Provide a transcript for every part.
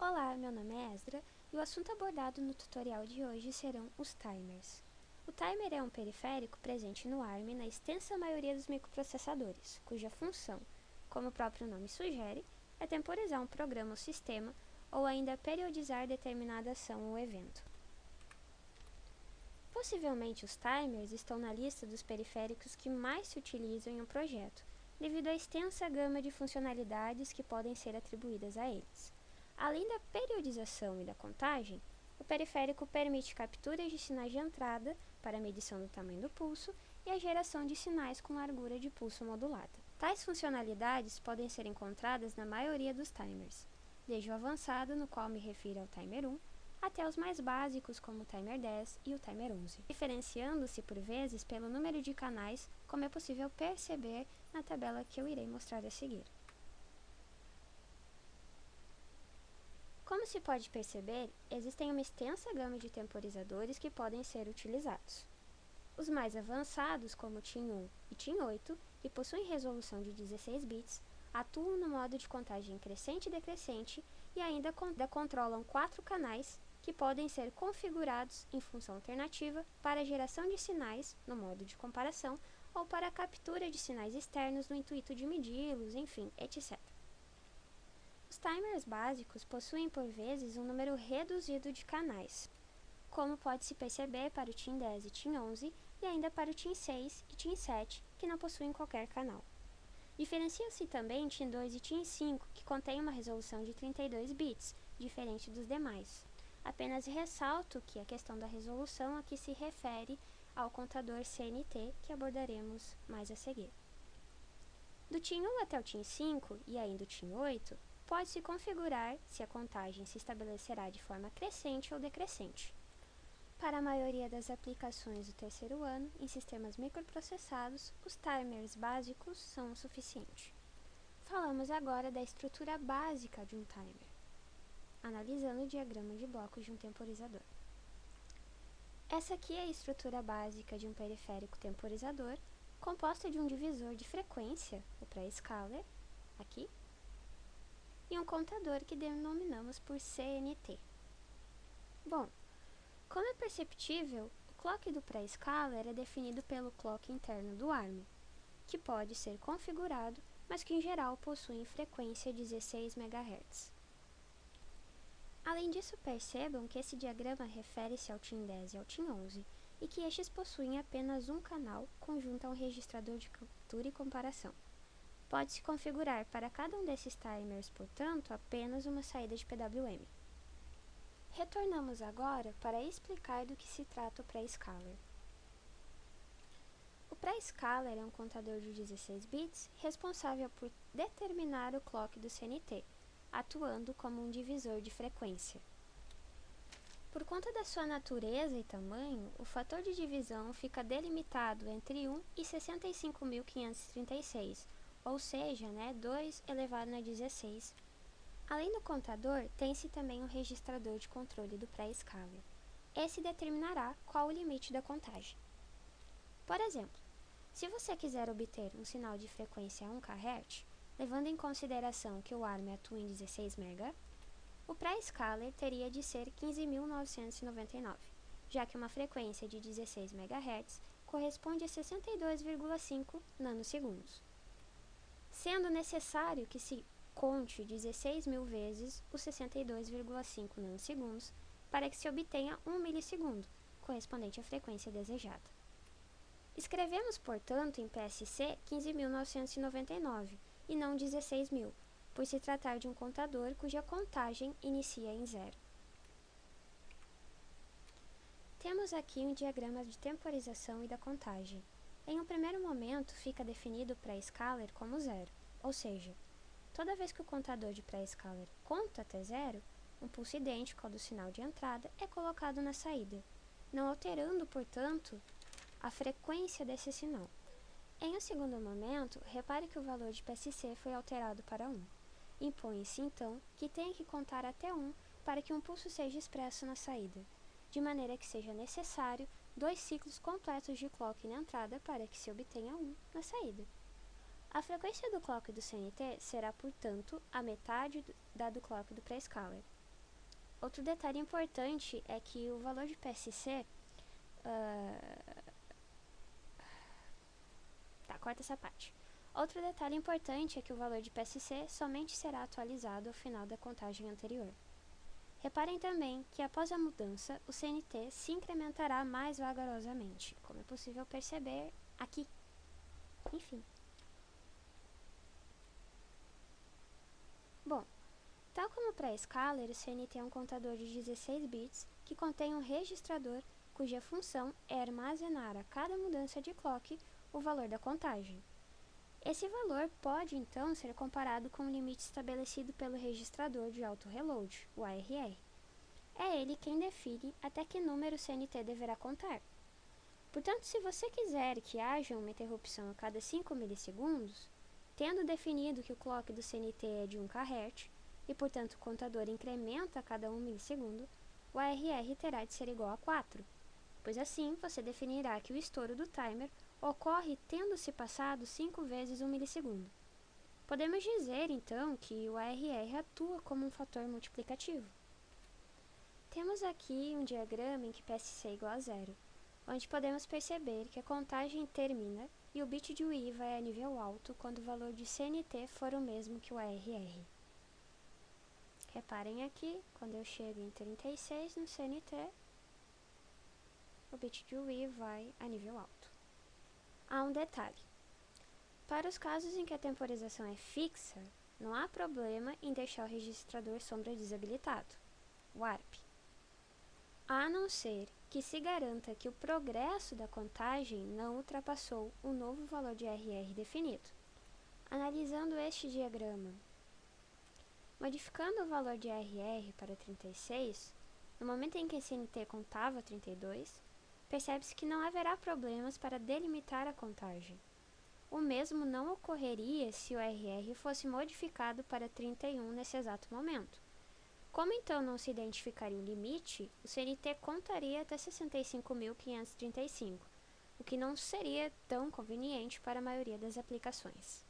Olá, meu nome é Esdra e o assunto abordado no tutorial de hoje serão os timers. O timer é um periférico presente no ARM na extensa maioria dos microprocessadores, cuja função, como o próprio nome sugere, é temporizar um programa ou sistema ou ainda periodizar determinada ação ou evento. Possivelmente os timers estão na lista dos periféricos que mais se utilizam em um projeto, devido à extensa gama de funcionalidades que podem ser atribuídas a eles. Além da periodização e da contagem, o periférico permite capturas de sinais de entrada para a medição do tamanho do pulso e a geração de sinais com largura de pulso modulada. Tais funcionalidades podem ser encontradas na maioria dos timers, desde o avançado, no qual me refiro ao timer 1, até os mais básicos como o timer 10 e o timer 11, diferenciando-se por vezes pelo número de canais, como é possível perceber na tabela que eu irei mostrar a seguir. Como se pode perceber, existem uma extensa gama de temporizadores que podem ser utilizados. Os mais avançados, como o TIM1 e TIM8, que possuem resolução de 16 bits, atuam no modo de contagem crescente e decrescente e ainda controlam 4 canais que podem ser configurados em função alternativa para a geração de sinais no modo de comparação ou para a captura de sinais externos no intuito de medi-los, enfim, etc. Os timers básicos possuem por vezes um número reduzido de canais, como pode-se perceber para o TIM10 e TIM11 e ainda para o TIM6 e TIM7, que não possuem qualquer canal. Diferenciam-se também TIM2 e TIM5, que contêm uma resolução de 32 bits, diferente dos demais. Apenas ressalto que a questão da resolução aqui se refere ao contador CNT, que abordaremos mais a seguir. Do TIM1 até o TIM5 e ainda o TIM8, pode-se configurar se a contagem se estabelecerá de forma crescente ou decrescente. Para a maioria das aplicações do terceiro ano, em sistemas microprocessados, os timers básicos são o suficiente. Falamos agora da estrutura básica de um timer, analisando o diagrama de blocos de um temporizador. Essa aqui é a estrutura básica de um periférico temporizador, composta de um divisor de frequência, o pré-scaler, aqui, e um contador que denominamos por CNT. Bom, como é perceptível, o clock do pré-scaler é definido pelo clock interno do ARM, que pode ser configurado, mas que em geral possui frequência 16 MHz. Além disso, percebam que esse diagrama refere-se ao TIM10 e ao TIM11, e que estes possuem apenas um canal conjunto a um registrador de captura e comparação. Pode-se configurar para cada um desses timers, portanto, apenas uma saída de PWM. Retornamos agora para explicar do que se trata o pré-scaler. O pré-scaler é um contador de 16 bits responsável por determinar o clock do CNT, atuando como um divisor de frequência. Por conta da sua natureza e tamanho, o fator de divisão fica delimitado entre 1 e 65.536, ou seja, 2 elevado a 16. Além do contador, tem-se também um registrador de controle do pré-scaler. Esse determinará qual o limite da contagem. Por exemplo, se você quiser obter um sinal de frequência a 1 kHz, levando em consideração que o ARM atua em 16 MHz, o pré-scaler teria de ser 15.999, já que uma frequência de 16 MHz corresponde a 62,5 nanosegundos, sendo necessário que se conte 16.000 vezes os 62,5 nanosegundos para que se obtenha 1 milissegundo, correspondente à frequência desejada. Escrevemos, portanto, em PSC 15.999 e não 16.000, por se tratar de um contador cuja contagem inicia em 0. Temos aqui um diagrama de temporização e da contagem. Em um primeiro momento, fica definido o pré-scaler como 0, ou seja, toda vez que o contador de pré-scaler conta até 0, um pulso idêntico ao do sinal de entrada é colocado na saída, não alterando, portanto, a frequência desse sinal. Em um segundo momento, repare que o valor de PSC foi alterado para 1. Impõe-se, então, que tenha que contar até 1 para que um pulso seja expresso na saída, de maneira que seja necessário 2 ciclos completos de clock na entrada para que se obtenha 1 na saída. A frequência do clock do CNT será, portanto, a metade da do clock do pré-scaler. Outro detalhe importante é que o valor de PSC... corta essa parte. Outro detalhe importante é que o valor de PSC somente será atualizado ao final da contagem anterior. Reparem também que após a mudança, o CNT se incrementará mais vagarosamente, como é possível perceber aqui. Enfim. Bom, tal como para Scalar, o CNT é um contador de 16 bits que contém um registrador cuja função é armazenar a cada mudança de clock o valor da contagem. Esse valor pode, então, ser comparado com o limite estabelecido pelo registrador de auto-reload, o ARR. É ele quem define até que número o CNT deverá contar. Portanto, se você quiser que haja uma interrupção a cada 5 milissegundos, tendo definido que o clock do CNT é de 1 kHz, e portanto o contador incrementa a cada 1 milissegundo, o ARR terá de ser igual a 4, pois assim você definirá que o estouro do timer ocorre tendo-se passado 5 vezes 1 milissegundo. Podemos dizer, então, que o ARR atua como um fator multiplicativo. Temos aqui um diagrama em que PSC é igual a 0, onde podemos perceber que a contagem termina e o bit de UI vai a nível alto quando o valor de CNT for o mesmo que o ARR. Reparem aqui, quando eu chego em 36 no CNT, o bit de UI vai a nível alto. Há um detalhe. Para os casos em que a temporização é fixa, não há problema em deixar o registrador sombra desabilitado, o ARP, a não ser que se garanta que o progresso da contagem não ultrapassou o novo valor de RR definido. Analisando este diagrama, modificando o valor de RR para 36, no momento em que a CNT contava 32, percebe-se que não haverá problemas para delimitar a contagem. O mesmo não ocorreria se o RR fosse modificado para 31 nesse exato momento. Como então não se identificaria um limite, o CNT contaria até 65.535, o que não seria tão conveniente para a maioria das aplicações.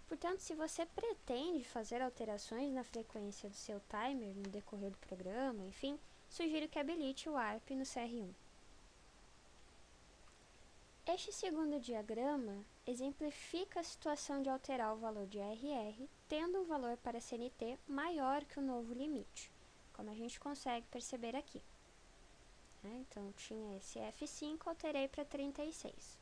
Portanto, se você pretende fazer alterações na frequência do seu timer no decorrer do programa, enfim, sugiro que habilite o ARP no CR1. Este segundo diagrama exemplifica a situação de alterar o valor de ARR, tendo um valor para CNT maior que o novo limite, como a gente consegue perceber aqui. Então, tinha esse F5, alterei para 36.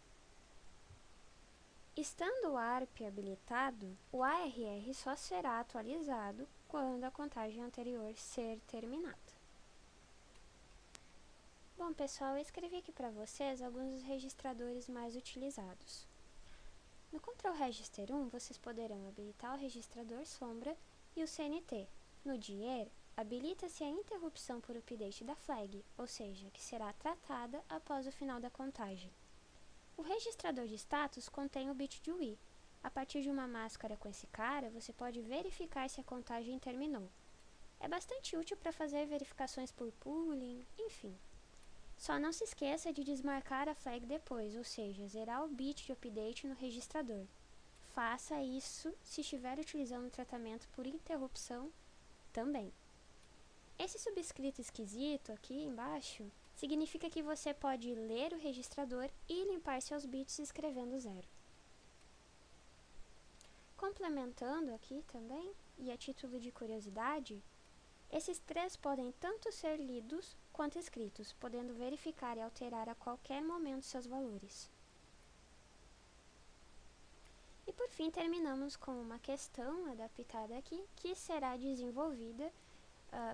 Estando o ARP habilitado, o ARR só será atualizado quando a contagem anterior ser terminada. Bom, pessoal, eu escrevi aqui para vocês alguns dos registradores mais utilizados. No Control Register 1, vocês poderão habilitar o registrador sombra e o CNT. No DIR, habilita-se a interrupção por update da flag, ou seja, que será tratada após o final da contagem. O registrador de status contém o bit de UI. A partir de uma máscara com esse cara, você pode verificar se a contagem terminou. É bastante útil para fazer verificações por pooling, enfim. Só não se esqueça de desmarcar a flag depois, ou seja, zerar o bit de update no registrador. Faça isso se estiver utilizando o tratamento por interrupção também. Esse subscrito esquisito aqui embaixo significa que você pode ler o registrador e limpar seus bits escrevendo 0. Complementando aqui também, e a título de curiosidade, esses três podem tanto ser lidos quanto escritos, podendo verificar e alterar a qualquer momento seus valores. E por fim terminamos com uma questão adaptada aqui, que será desenvolvida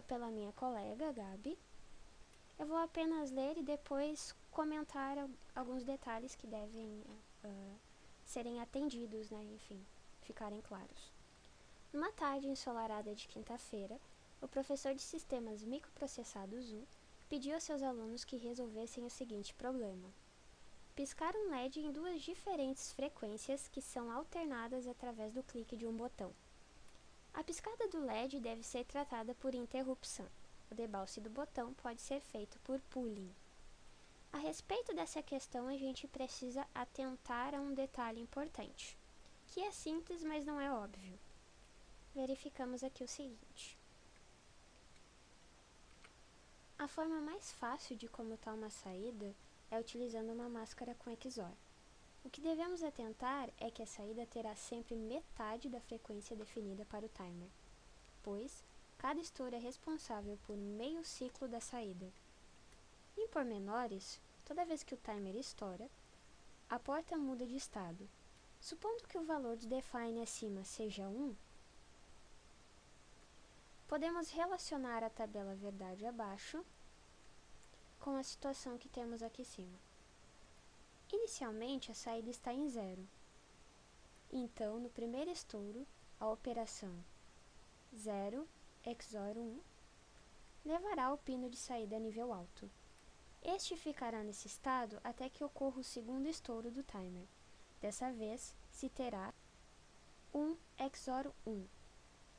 pela minha colega Gabi. Eu vou apenas ler e depois comentar alguns detalhes que devem serem atendidos, enfim, ficarem claros. Numa tarde ensolarada de quinta-feira, o professor de sistemas microprocessados U pediu a seus alunos que resolvessem o seguinte problema: piscar um LED em duas diferentes frequências que são alternadas através do clique de um botão. A piscada do LED deve ser tratada por interrupção. O debalse do botão pode ser feito por pooling. A respeito dessa questão, a gente precisa atentar a um detalhe importante, que é simples, mas não é óbvio. Verificamos aqui o seguinte. A forma mais fácil de comutar uma saída é utilizando uma máscara com XOR. O que devemos atentar é que a saída terá sempre metade da frequência definida para o timer, pois cada estouro é responsável por meio ciclo da saída. Em pormenores, toda vez que o timer estoura, a porta muda de estado. Supondo que o valor do define acima seja 1, podemos relacionar a tabela verdade abaixo com a situação que temos aqui em cima. Inicialmente, a saída está em 0. Então, no primeiro estouro, a operação 0 XOR 1 levará o pino de saída a nível alto. Este ficará nesse estado até que ocorra o segundo estouro do timer. Dessa vez, se terá 1 XOR 1,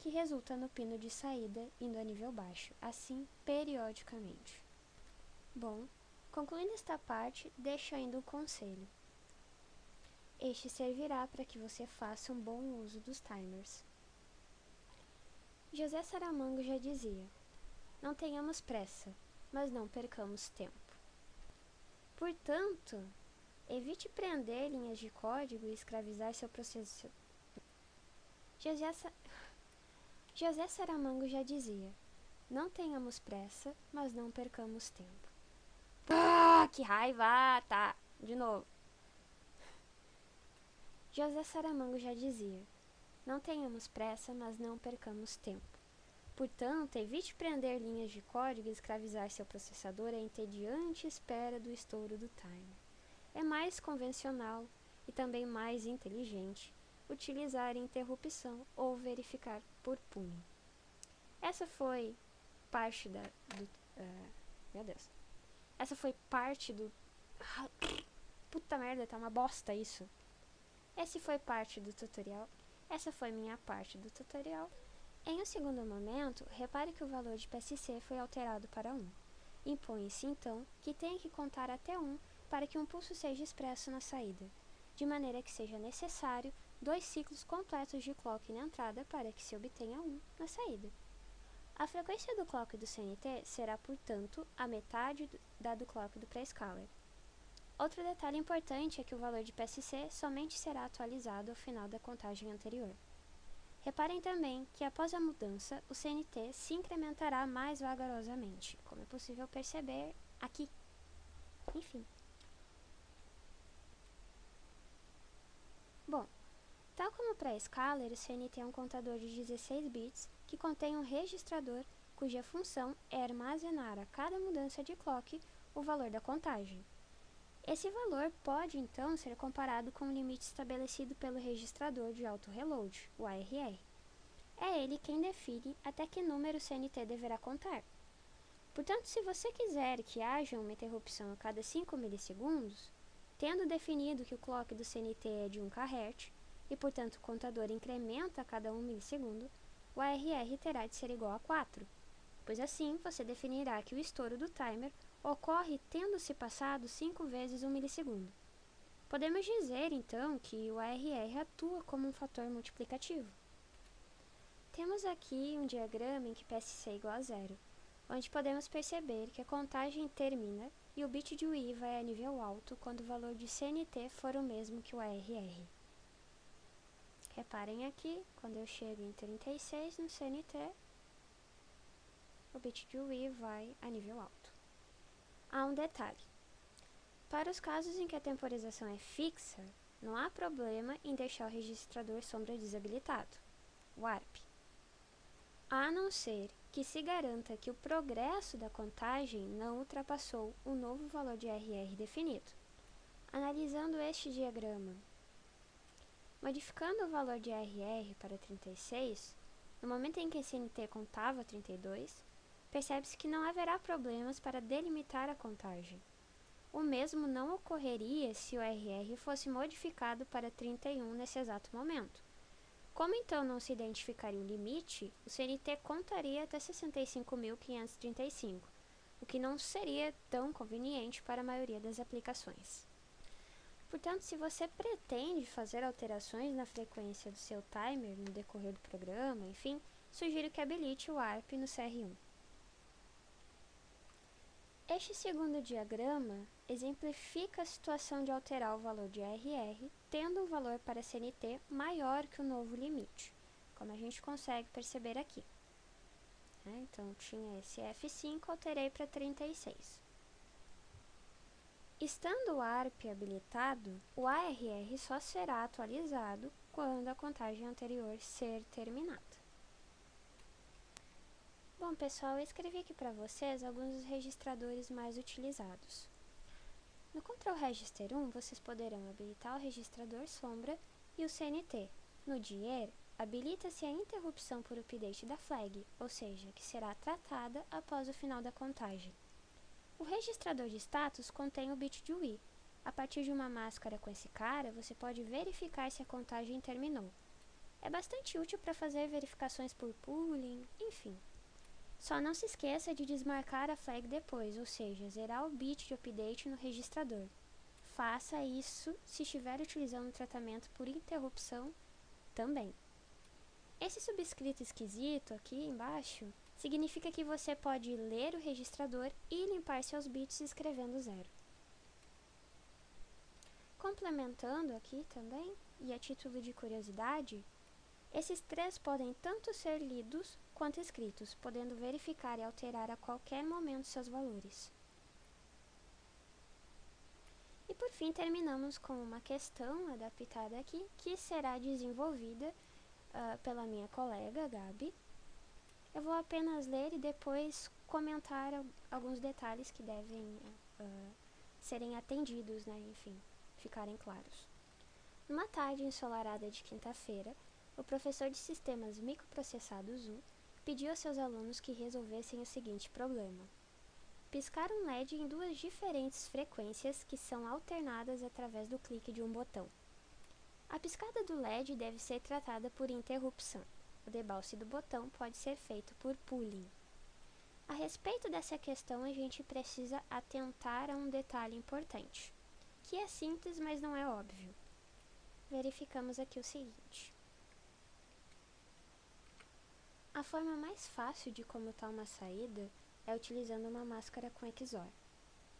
que resulta no pino de saída indo a nível baixo, assim periodicamente. Bom, concluindo esta parte, deixo ainda um conselho. Este servirá para que você faça um bom uso dos timers. José Saramago já dizia: não tenhamos pressa, mas não percamos tempo. Portanto, evite prender linhas de código e escravizar seu processo. José Saramago já dizia: não tenhamos pressa, mas não percamos tempo. Ah, que raiva! Tá, de novo. José Saramago já dizia: não tenhamos pressa, mas não percamos tempo. Portanto, evite prender linhas de código e escravizar seu processador à entediante espera do estouro do timer. É mais convencional e também mais inteligente utilizar interrupção ou verificar por punho. Essa foi parte meu Deus. Essa foi parte do... Puta merda, tá uma bosta isso. Essa foi parte do tutorial. Essa foi minha parte do tutorial. Em um segundo momento, repare que o valor de PSC foi alterado para 1. Impõe-se, então, que tenha que contar até 1 para que um pulso seja expresso na saída, de maneira que seja necessário 2 ciclos completos de clock na entrada para que se obtenha 1 na saída. A frequência do clock do CNT será, portanto, a metade da do clock do pré-scaler. Outro detalhe importante é que o valor de PSC somente será atualizado ao final da contagem anterior. Reparem também que após a mudança, o CNT se incrementará mais vagarosamente, como é possível perceber aqui. Enfim. Bom, tal como o pré-scaler, o CNT é um contador de 16 bits que contém um registrador cuja função é armazenar a cada mudança de clock o valor da contagem. Esse valor pode, então, ser comparado com o limite estabelecido pelo registrador de auto-reload, o ARR. É ele quem define até que número o CNT deverá contar. Portanto, se você quiser que haja uma interrupção a cada 5 milissegundos, tendo definido que o clock do CNT é de 1 kHz, e portanto o contador incrementa a cada 1 milissegundo, o ARR terá de ser igual a 4, pois assim você definirá que o estouro do timer ocorre tendo-se passado 5 vezes 1 milissegundo. Podemos dizer, então, que o ARR atua como um fator multiplicativo. Temos aqui um diagrama em que PSC é igual a 0, onde podemos perceber que a contagem termina e o bit de UI vai a nível alto quando o valor de CNT for o mesmo que o ARR. Reparem aqui, quando eu chego em 36 no CNT, o bit de UI vai a nível alto. Há um detalhe. Para os casos em que a temporização é fixa, não há problema em deixar o registrador sombra desabilitado, warp. A não ser que se garanta que o progresso da contagem não ultrapassou o novo valor de ARR definido. Analisando este diagrama, modificando o valor de ARR para 36, no momento em que a CNT contava 32, percebe-se que não haverá problemas para delimitar a contagem. O mesmo não ocorreria se o ARR fosse modificado para 31 nesse exato momento. Como então não se identificaria o limite, o CNT contaria até 65.535, o que não seria tão conveniente para a maioria das aplicações. Portanto, se você pretende fazer alterações na frequência do seu timer no decorrer do programa, enfim, sugiro que habilite o warp no CR1. Este segundo diagrama exemplifica a situação de alterar o valor de ARR, tendo um valor para CNT maior que o novo limite, como a gente consegue perceber aqui. Então, tinha esse F5, alterei para 36. Estando o ARP habilitado, o ARR só será atualizado quando a contagem anterior ser terminada. Bom, pessoal, eu escrevi aqui para vocês alguns dos registradores mais utilizados. No Control Register 1, vocês poderão habilitar o registrador sombra e o CNT. No DIER, habilita-se a interrupção por update da flag, ou seja, que será tratada após o final da contagem. O registrador de status contém o bit de UI. A partir de uma máscara com esse cara, você pode verificar se a contagem terminou. É bastante útil para fazer verificações por pooling, enfim. Só não se esqueça de desmarcar a flag depois, ou seja, zerar o bit de update no registrador. Faça isso se estiver utilizando o tratamento por interrupção também. Esse subscrito esquisito aqui embaixo significa que você pode ler o registrador e limpar seus bits escrevendo 0. Complementando aqui também, e a título de curiosidade, esses três podem tanto ser lidos quanto escritos, podendo verificar e alterar a qualquer momento seus valores. E por fim terminamos com uma questão adaptada aqui, que será desenvolvida pela minha colega, Gabi. Eu vou apenas ler e depois comentar alguns detalhes que devem serem atendidos, enfim, ficarem claros. Numa tarde ensolarada de quinta-feira, o professor de sistemas microprocessados U pediu a seus alunos que resolvessem o seguinte problema: piscar um LED em duas diferentes frequências que são alternadas através do clique de um botão. A piscada do LED deve ser tratada por interrupção. O debalse do botão pode ser feito por pooling. A respeito dessa questão, a gente precisa atentar a um detalhe importante, que é simples, mas não é óbvio. Verificamos aqui o seguinte. A forma mais fácil de comutar uma saída é utilizando uma máscara com XOR.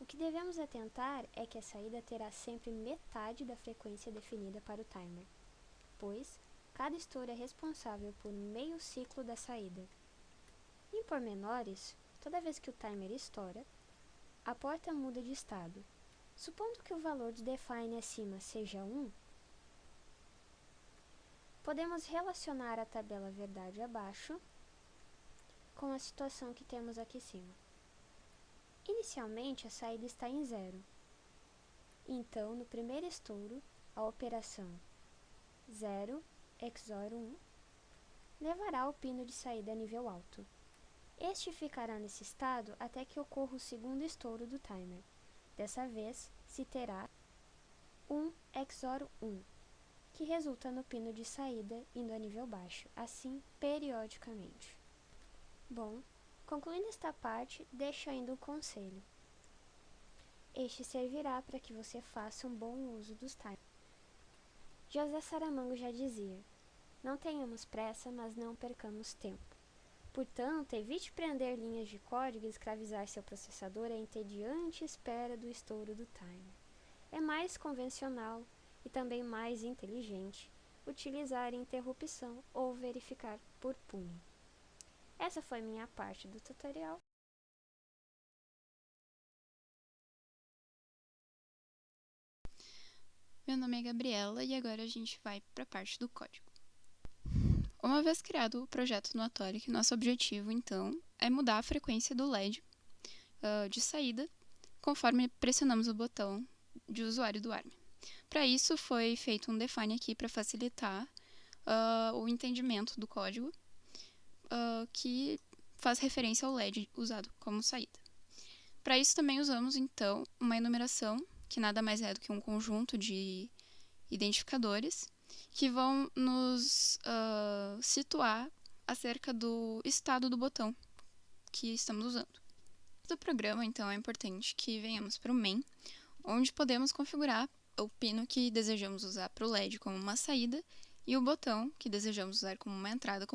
O que devemos atentar é que a saída terá sempre metade da frequência definida para o timer, pois cada estouro é responsável por meio ciclo da saída. Em pormenores, toda vez que o timer estoura, a porta muda de estado. Supondo que o valor do define acima seja 1, podemos relacionar a tabela verdade abaixo com a situação que temos aqui em cima. Inicialmente, a saída está em 0. Então, no primeiro estouro, a operação 0 XOR 1 levará o pino de saída a nível alto. Este ficará nesse estado até que ocorra o segundo estouro do timer. Dessa vez, se terá 1 XOR 1, que resulta no pino de saída indo a nível baixo, assim periodicamente. Bom, concluindo esta parte, deixo ainda um conselho. Este servirá para que você faça um bom uso dos timers. José Saramago já dizia: não tenhamos pressa, mas não percamos tempo. Portanto, evite prender linhas de código e escravizar seu processador à entediante espera do estouro do timer. É mais convencional e também mais inteligente utilizar interrupção ou verificar por pooling. Essa foi minha parte do tutorial. Meu nome é Gabriela e agora a gente vai para a parte do código. Uma vez criado o projeto no Atomic, nosso objetivo, então, é mudar a frequência do LED de saída conforme pressionamos o botão de usuário do ARM. Para isso, foi feito um define aqui para facilitar o entendimento do código que faz referência ao LED usado como saída. Para isso, também usamos, então, uma enumeração, que nada mais é do que um conjunto de identificadores que vão nos situar acerca do estado do botão que estamos usando. Do programa, então, é importante que venhamos para o main, onde podemos configurar o pino que desejamos usar para o LED como uma saída e o botão que desejamos usar como uma entrada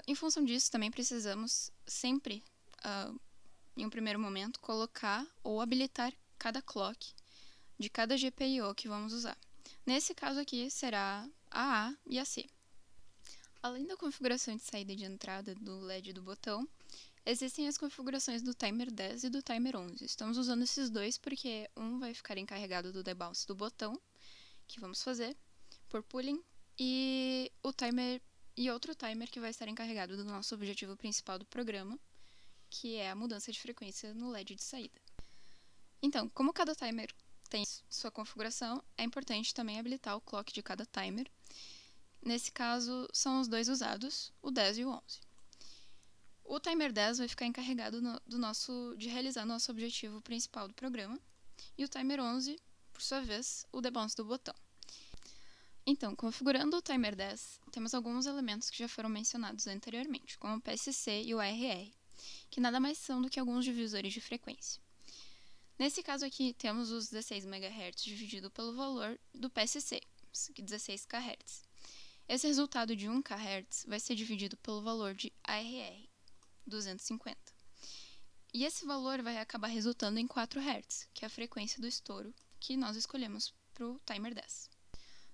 em função disso, também precisamos sempre em um primeiro momento, colocar ou habilitar cada clock de cada GPIO que vamos usar. Nesse caso aqui, será a A e a C. Além da configuração de saída e de entrada do LED do botão, existem as configurações do timer 10 e do timer 11. Estamos usando esses dois porque um vai ficar encarregado do debounce do botão, que vamos fazer, por pooling, e outro timer que vai estar encarregado do nosso objetivo principal do programa, que é a mudança de frequência no LED de saída. Então, como cada timer tem sua configuração, é importante também habilitar o clock de cada timer. Nesse caso, são os dois usados, o 10 e o 11. O timer 10 vai ficar encarregado de realizar nosso objetivo principal do programa, e o timer 11, por sua vez, o debounce do botão. Então, configurando o timer 10, temos alguns elementos que já foram mencionados anteriormente, como o PSC e o ARR, que nada mais são do que alguns divisores de frequência. Nesse caso aqui, temos os 16 MHz dividido pelo valor do PSC, 16 kHz. Esse resultado de 1 kHz vai ser dividido pelo valor de ARR, 250. E esse valor vai acabar resultando em 4 Hz, que é a frequência do estouro que nós escolhemos para o timer 10.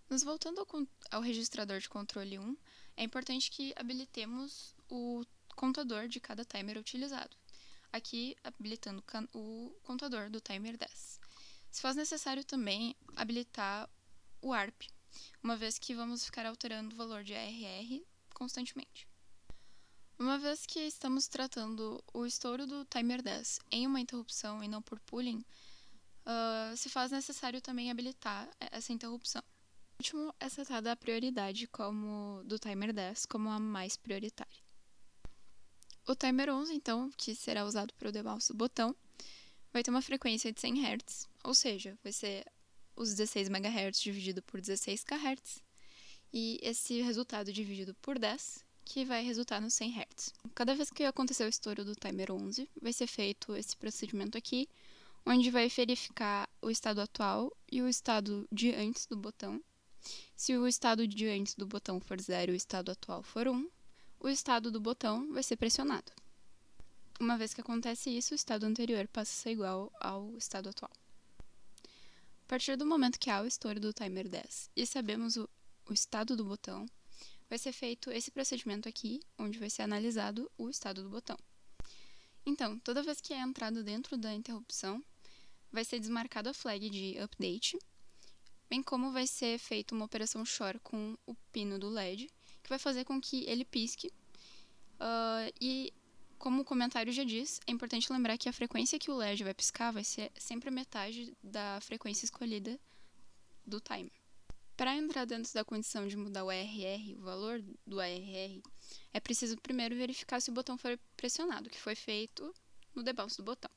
Nos voltando ao registrador de controle 1, é importante que habilitemos o contador de cada timer utilizado, aqui habilitando o contador do timer 10. Se faz necessário também habilitar o ARP, uma vez que vamos ficar alterando o valor de ARR constantemente. Uma vez que estamos tratando o estouro do timer 10 em uma interrupção e não por pooling, se faz necessário também habilitar essa interrupção. Por último, é tratada a prioridade do timer 10 como a mais prioritária. O timer 11, então, que será usado para o debounce do botão, vai ter uma frequência de 100 Hz, ou seja, vai ser os 16 MHz dividido por 16 kHz, e esse resultado dividido por 10, que vai resultar nos 100 Hz. Cada vez que acontecer o estouro do timer 11, vai ser feito esse procedimento aqui, onde vai verificar o estado atual e o estado de antes do botão. Se o estado de antes do botão for 0 e o estado atual for 1, o estado do botão vai ser pressionado. Uma vez que acontece isso, o estado anterior passa a ser igual ao estado atual. A partir do momento que há o estouro do timer 10 e sabemos o estado do botão, vai ser feito esse procedimento aqui, onde vai ser analisado o estado do botão. Então, toda vez que é entrado dentro da interrupção, vai ser desmarcado a flag de update, bem como vai ser feita uma operação shore com o pino do LED, que vai fazer com que ele pisque. E, como o comentário já diz, é importante lembrar que a frequência que o LED vai piscar vai ser sempre a metade da frequência escolhida do timer. Para entrar dentro da condição de mudar o ARR, o valor do ARR, é preciso primeiro verificar se o botão foi pressionado, que foi feito no debounce do botão.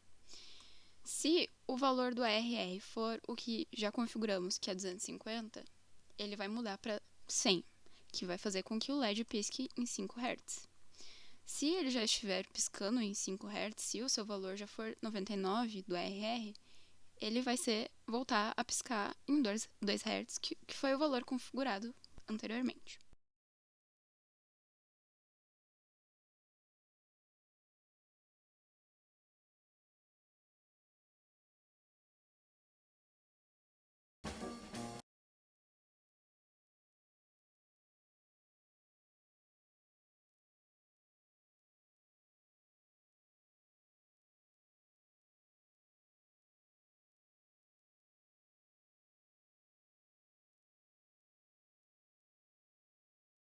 Se o valor do ARR for o que já configuramos, que é 250, ele vai mudar para 100, que vai fazer com que o LED pisque em 5 Hz. Se ele já estiver piscando em 5 Hz, se o seu valor já for 99 do ARR, ele vai voltar a piscar em 2 Hz, que foi o valor configurado anteriormente.